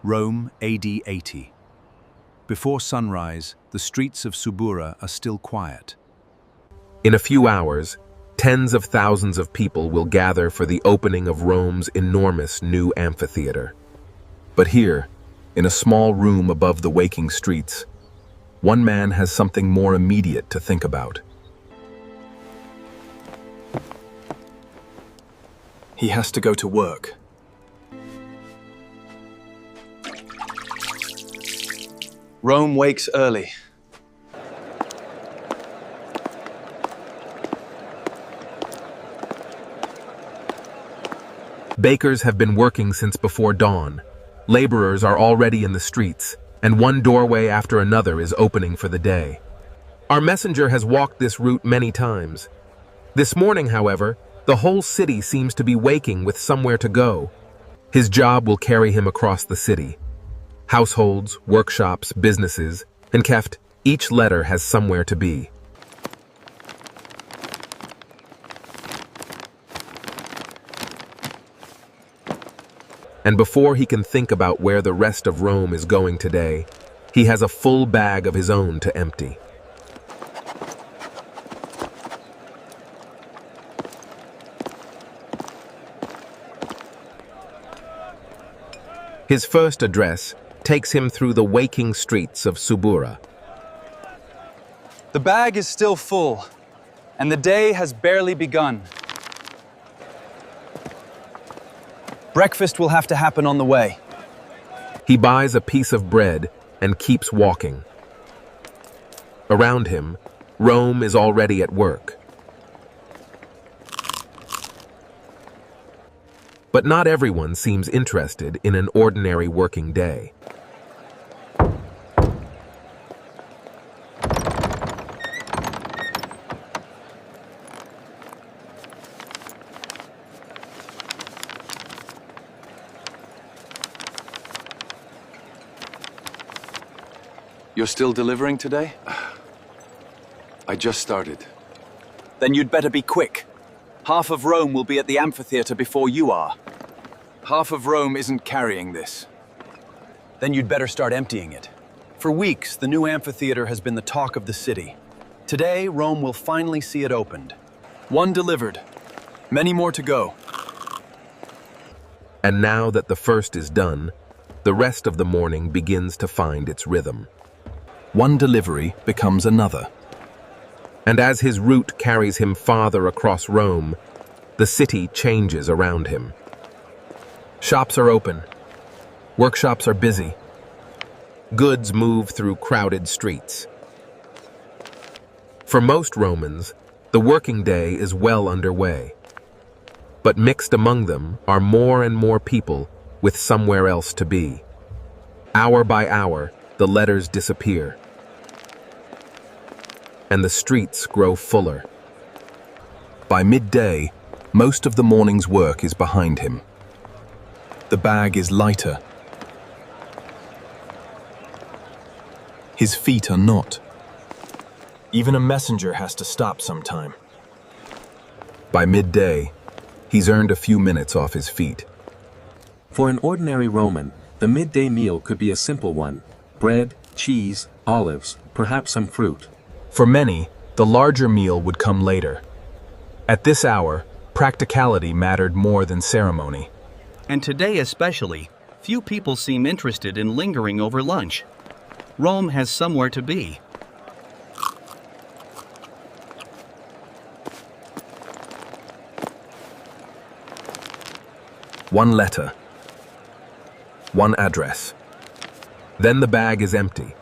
Rome, AD 80. Before sunrise, the streets of Subura are still quiet. In a few hours, tens of thousands of people will gather for the opening of Rome's enormous new amphitheater. But here, in a small room above the waking streets, one man has something more immediate to think about. He has to go to work. Rome wakes early. Bakers have been working since before dawn. Laborers are already in the streets, and one doorway after another is opening for the day. Our messenger has walked this route many times. This morning, however, the whole city seems to be waking with somewhere to go. His job will carry him across the city. Households, workshops, businesses, and Keft, each letter has somewhere to be. And before he can think about where the rest of Rome is going today, he has a full bag of his own to empty. His first address takes him through the waking streets of Subura. The bag is still full, and the day has barely begun. Breakfast will have to happen on the way. He buys a piece of bread and keeps walking. Around him, Rome is already at work. But not everyone seems interested in an ordinary working day. You're still delivering today? I just started. Then you'd better be quick. Half of Rome will be at the amphitheater before you are. Half of Rome isn't carrying this. Then you'd better start emptying it. For weeks, the new amphitheater has been the talk of the city. Today, Rome will finally see it opened. One delivered. Many more to go. And now that the first is done, the rest of the morning begins to find its rhythm. One delivery becomes another. And as his route carries him farther across Rome, the city changes around him. Shops are open. Workshops are busy. Goods move through crowded streets. For most Romans, the working day is well underway. But mixed among them are more and more people with somewhere else to be. Hour by hour, the letters disappear. And the streets grow fuller. By midday, most of the morning's work is behind him. The bag is lighter. His feet are not. Even a messenger has to stop sometime. By midday, he's earned a few minutes off his feet. For an ordinary Roman, the midday meal could be a simple one: bread, cheese, olives, perhaps some fruit. For many, the larger meal would come later. At this hour, practicality mattered more than ceremony. And today especially, few people seem interested in lingering over lunch. Rome has somewhere to be. One letter. One address. Then the bag is empty.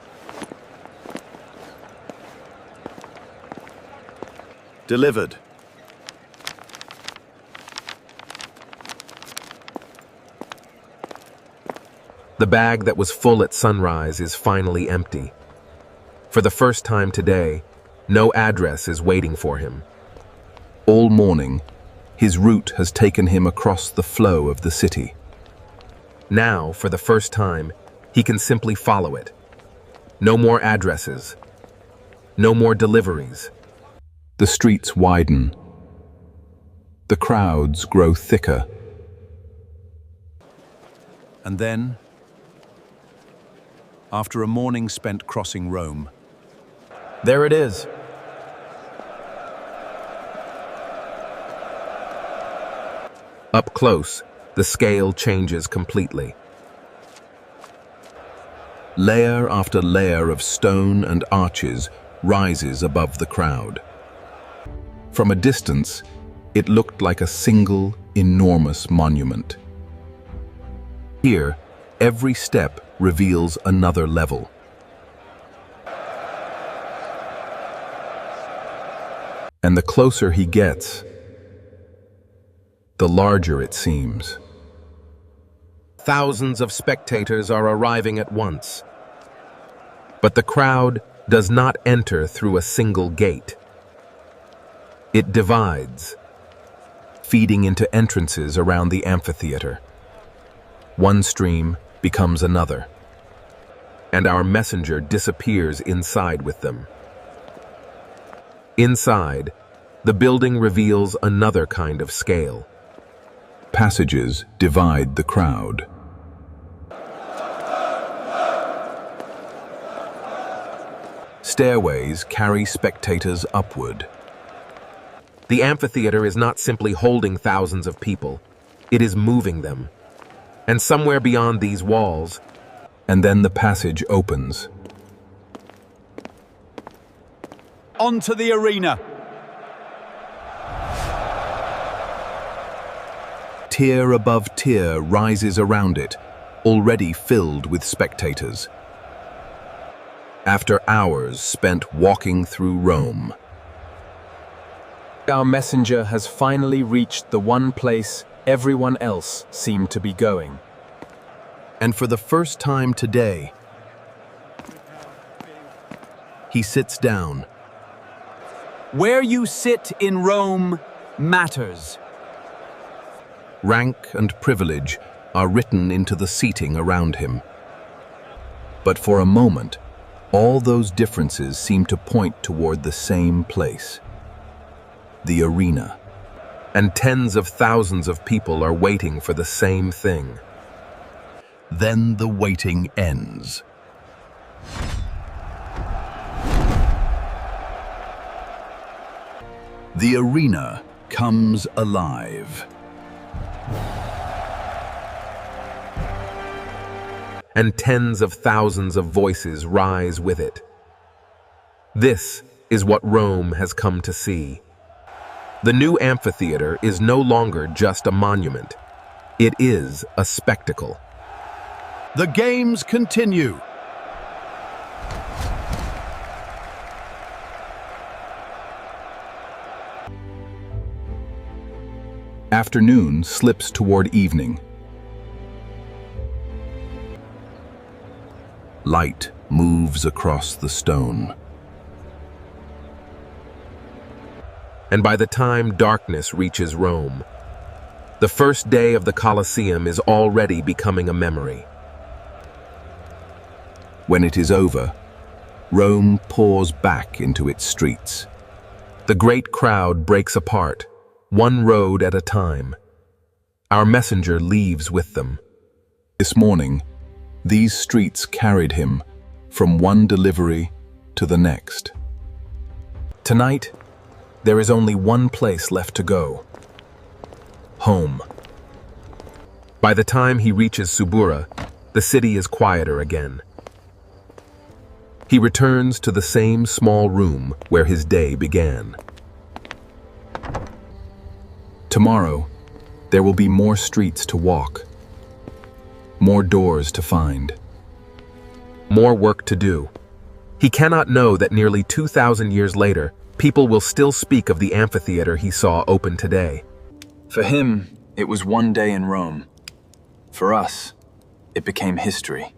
Delivered. The bag that was full at sunrise is finally empty. For the first time today, no address is waiting for him. All morning, his route has taken him across the flow of the city. Now, for the first time, he can simply follow it. No more addresses. No more deliveries. The streets widen. The crowds grow thicker. And then, after a morning spent crossing Rome. There it is. Up close, the scale changes completely. Layer after layer of stone and arches rises above the crowd. From a distance, it looked like a single, enormous monument. Here, every step reveals another level. And the closer he gets, the larger it seems. Thousands of spectators are arriving at once. But the crowd does not enter through a single gate. It divides, feeding into entrances around the amphitheater. One stream becomes another, and our messenger disappears inside with them. Inside, the building reveals another kind of scale. Passages divide the crowd. Stairways carry spectators upward. The amphitheater is not simply holding thousands of people, it is moving them. And somewhere beyond these walls, And then the passage opens. Onto the arena. Tier above tier rises around it, already filled with spectators. After hours spent walking through Rome, our messenger has finally reached the one place everyone else seemed to be going. And for the first time today, he sits down. Where you sit in Rome matters. Rank and privilege are written into the seating around him. But for a moment, all those differences seem to point toward the same place: the arena. and tens of thousands of people are waiting for the same thing. Then the waiting ends. The arena comes alive. And tens of thousands of voices rise with it. This is what Rome has come to see. The new amphitheater is no longer just a monument. It is a spectacle. The games continue. Afternoon slips toward evening. Light moves across the stone. And by the time darkness reaches Rome, the first day of the Colosseum is already becoming a memory. When it is over, Rome pours back into its streets. The great crowd breaks apart, one road at a time. Our messenger leaves with them. This morning, these streets carried him from one delivery to the next. Tonight, there is only one place left to go: home. By the time he reaches Subura, the city is quieter again. He returns to the same small room where his day began. Tomorrow, there will be more streets to walk, more doors to find, more work to do. He cannot know that nearly 2,000 years later, people will still speak of the amphitheater he saw open today. For him, it was one day in Rome. For us, it became history.